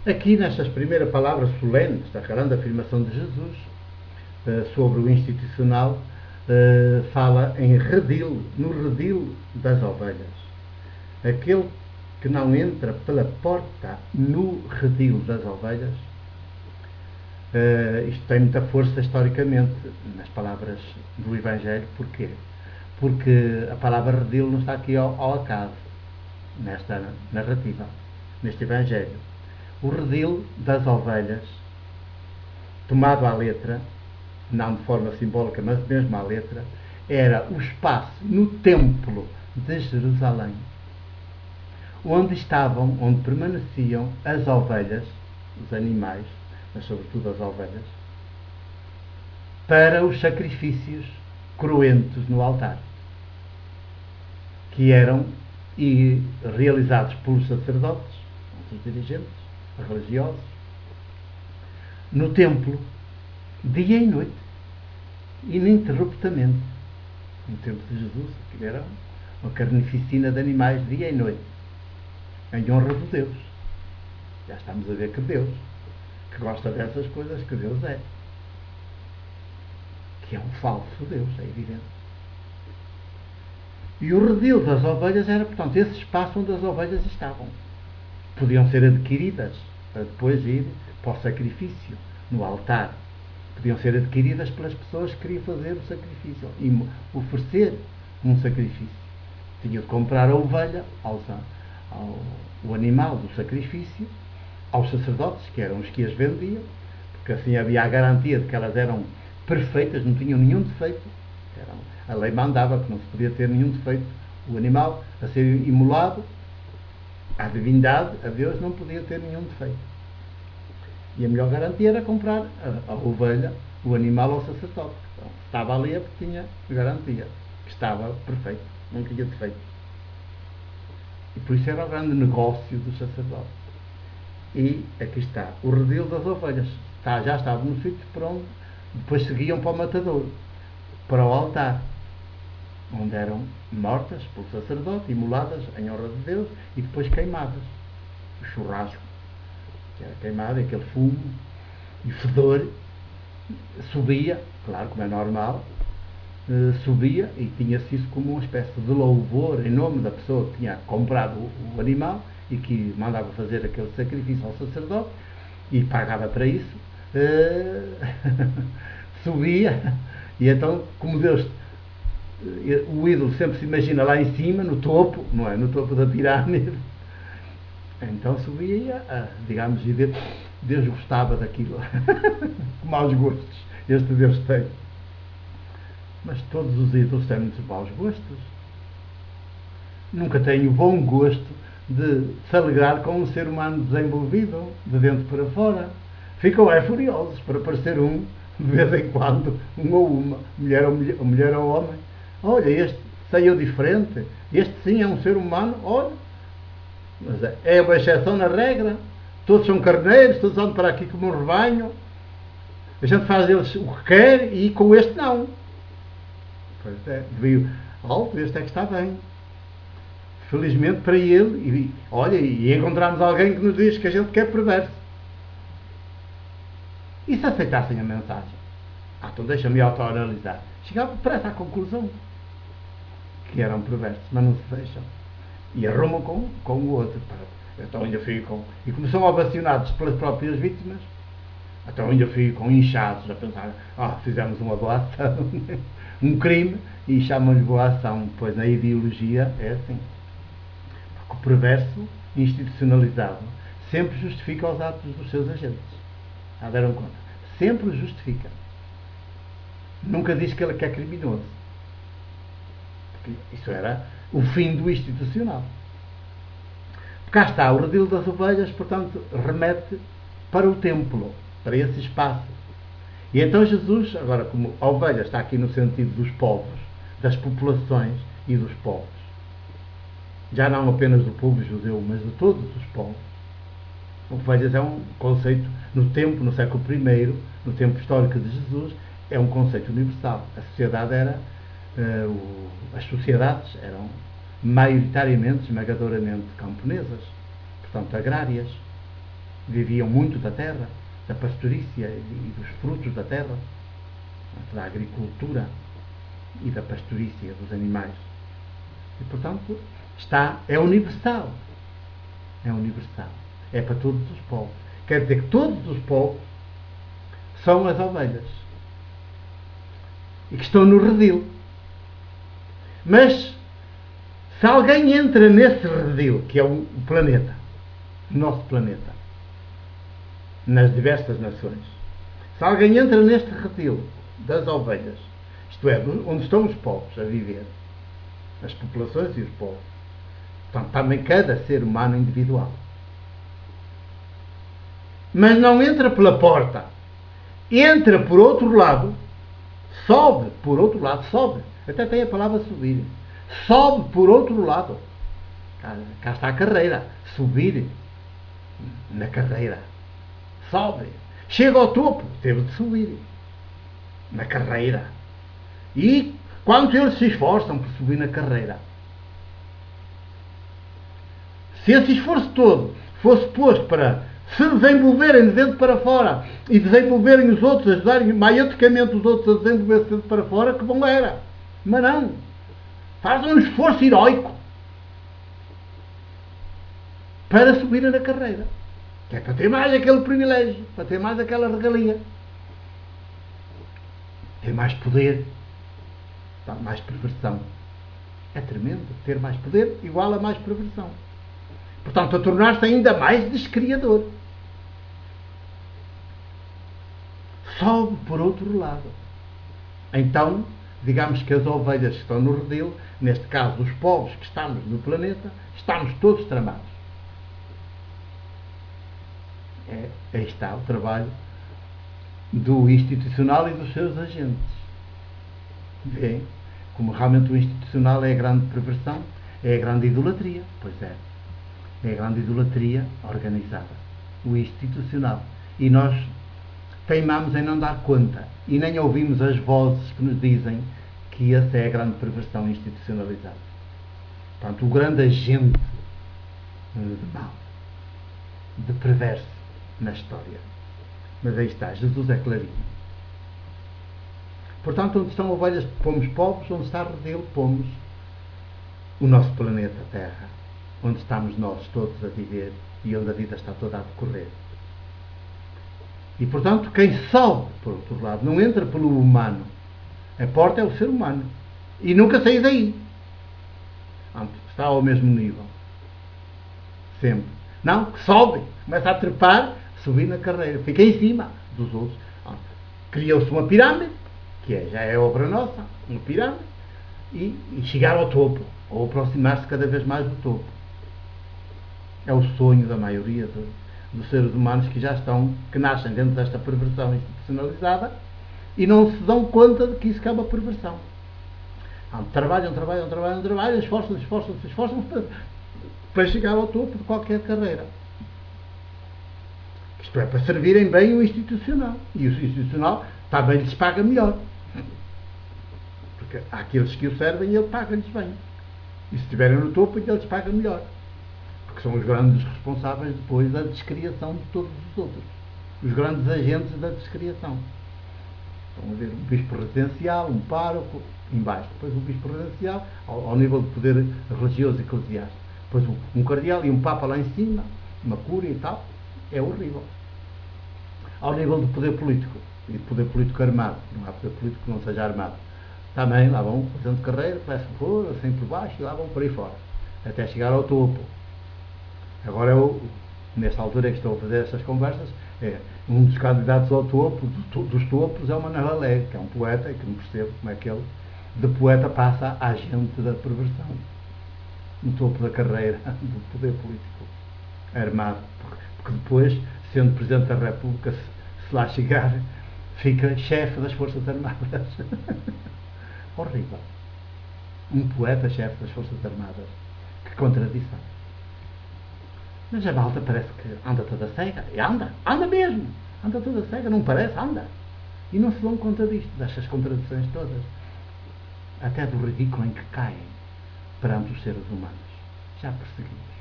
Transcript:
Aqui, nestas primeiras palavras solenes da grande afirmação de Jesus sobre o institucional, fala em redil, no redil das ovelhas. Aquele que não entra pela porta no redil das ovelhas, isto tem muita força historicamente nas palavras do Evangelho. Porquê? Porque a palavra redil não está aqui ao acaso nesta narrativa, neste Evangelho. O redil das ovelhas, tomado à letra, não de forma simbólica, mas mesmo à letra, era o espaço no templo de Jerusalém, onde permaneciam as ovelhas, os animais, mas sobretudo as ovelhas, para os sacrifícios cruentos no altar, que eram realizados pelos sacerdotes, os dirigentes religiosos, no templo, dia e noite, ininterruptamente. No templo de Jesus, que era uma carnificina de animais dia e noite, em honra de Deus. Já estamos a ver que Deus, que gosta dessas coisas, que Deus é. Que é um falso Deus, é evidente. E o redil das ovelhas era, portanto, esse espaço onde as ovelhas estavam. Podiam ser adquiridas para depois ir para o sacrifício no altar. Podiam ser adquiridas pelas pessoas que queriam fazer o sacrifício e oferecer um sacrifício. Tinham de comprar a ovelha, o animal do sacrifício, aos sacerdotes, que eram os que as vendiam, porque assim havia a garantia de que elas eram perfeitas, não tinham nenhum defeito. A lei mandava que não se podia ter nenhum defeito. O animal a ser imolado, a divindade, a Deus, não podia ter nenhum defeito. E a melhor garantia era comprar a ovelha, o animal ao sacerdote. Então, estava ali é porque tinha garantia, que estava perfeito, não tinha defeito. E por isso era o grande negócio dos sacerdotes. E aqui está, o redil das ovelhas. Já estava no sítio para onde depois seguiam para o matadouro, para o altar, onde eram mortas pelo sacerdote, imoladas em honra de Deus e depois queimadas. O churrasco, que era queimado, aquele fumo e fedor subia, claro, como é normal, subia e tinha-se isso como uma espécie de louvor em nome da pessoa que tinha comprado o animal e que mandava fazer aquele sacrifício ao sacerdote e pagava para isso. Subia, e então, como Deus, o ídolo sempre se imagina lá em cima, no topo, não é? No topo da pirâmide. Então subia, digamos, e Deus gostava daquilo. Com maus gostos, este Deus tem. Mas todos os ídolos têm muitos maus gostos. Nunca têm o bom gosto de se alegrar com um ser humano desenvolvido, de dentro para fora. Ficam furiosos para parecer de vez em quando, um ou uma, mulher ou homem. Olha, este saiu diferente, este sim é um ser humano, olha. Mas é uma exceção na regra. Todos são carneiros, todos andam para aqui como um rebanho. A gente faz deles o que quer e com este não. Pois é, veio alto, este é que está bem. Felizmente para ele, e encontramos alguém que nos diz que a gente quer perverso. E se aceitassem a mensagem? Então deixa-me autoanalisar. Chegava depressa à conclusão que eram perversos, mas não se deixam. E arrumam com o outro. Então ainda ficam. E como são ovacionados pelas próprias vítimas, então ainda ficam inchados a pensar: fizemos uma boa ação, um crime, e chamam-lhe boa ação. Pois na ideologia é assim. Porque o perverso institucionalizado sempre justifica os atos dos seus agentes. Já deram conta? Sempre o justifica. Nunca diz que ele é criminoso. Porque isso era o fim do institucional. Cá está, o redil das ovelhas, portanto, remete para o templo, para esse espaço. E então Jesus, agora como a ovelha está aqui no sentido dos povos, das populações e dos povos, já não apenas do povo judeu, mas de todos os povos. Ovelhas é um conceito, no tempo, no século I, no tempo histórico de Jesus, é um conceito universal. A sociedade as sociedades eram maioritariamente, esmagadoramente camponesas, portanto agrárias. viviam muito da terra, da pastorícia e dos frutos da terra, da agricultura e da pastorícia dos animais. E, portanto, é universal. É universal. É para todos os povos. Quer dizer que todos os povos são as ovelhas. E que estão no redil. Mas, se alguém entra nesse redil, que é o planeta, o nosso planeta, nas diversas nações, se alguém entra neste redil das ovelhas, isto é, onde estão os povos a viver, as populações e os povos, portanto, também cada ser humano individual, mas não entra pela porta, entra por outro lado, sobe por outro lado, sobe, até tem a palavra subir, sobe por outro lado, cá está a carreira, subir na carreira, sobe, chega ao topo, teve de subir na carreira, e quanto eles se esforçam por subir na carreira, se esse esforço todo fosse posto para se desenvolverem de dentro para fora e desenvolverem os outros, ajudarem maioticamente os outros a desenvolver-se de dentro para fora, que bom era. Mas não. Fazem um esforço heroico para subirem na carreira. Que é para ter mais aquele privilégio, para ter mais aquela regalia. Ter mais poder, mais perversão. É tremendo. Ter mais poder igual a mais perversão. Portanto, a tornar-se ainda mais descriador. Sobe por outro lado. Então, digamos que as ovelhas que estão no redil, neste caso os povos que estamos no planeta, estamos todos tramados. Aí está o trabalho do institucional e dos seus agentes. Vêem como realmente o institucional é a grande perversão, é a grande idolatria. Pois é. É a grande idolatria organizada. O institucional. E nós teimamos em não dar conta. E nem ouvimos as vozes que nos dizem que essa é a grande perversão institucionalizada. Portanto, o grande agente de mal, de perverso na história. Mas aí está, Jesus é clarinho. Portanto, onde estão ovelhas, pomos povos, onde está redil, pomos o nosso planeta Terra, onde estamos nós todos a viver e onde a vida está toda a decorrer. E, portanto, quem sobe, por outro lado, não entra pelo humano. A porta é o ser humano. E nunca sai daí. Está ao mesmo nível. Sempre. Não, sobe, começa a trepar, subir na carreira, fica em cima dos outros. Criou-se uma pirâmide, que já é obra nossa, uma pirâmide, e chegar ao topo, ou aproximar-se cada vez mais do topo. É o sonho da maioria dos seres humanos que já estão, que nascem dentro desta perversão institucionalizada e não se dão conta de que isso é uma perversão. Trabalham, esforçam-se para chegar ao topo de qualquer carreira. Isto é, para servirem bem o institucional. E o institucional também lhes paga melhor. Porque há aqueles que o servem e ele paga-lhes bem. E se estiverem no topo, ele lhes paga melhor. Porque são os grandes responsáveis depois da descriação de todos os outros. Os grandes agentes da descriação. Estão a ver um bispo residencial, um pároco, embaixo. Depois um bispo residencial, ao nível de poder religioso e eclesiástico. Depois um cardeal e um papa lá em cima, uma cúria e tal. É horrível. Ao nível do poder político. E de poder político armado. Não há poder político que não seja armado. Também lá vão fazendo carreira, começam por assim por baixo e lá vão por aí fora. Até chegar ao topo. Agora eu, nesta altura que estou a fazer estas conversas, um dos candidatos ao topo, dos topos, é o Manuel Alegre, que é um poeta, que não percebo como é que ele, de poeta, passa a agente da perversão. No topo da carreira do poder político armado. Porque depois, sendo Presidente da República, se lá chegar, fica chefe das Forças Armadas. Horrível. Um poeta chefe das Forças Armadas. Que contradição. Mas a malta parece que anda toda cega. E anda mesmo. Anda toda cega, não parece, anda. E não se dão conta disto, destas contradições todas. Até do ridículo em que caem perante os seres humanos. Já perseguimos.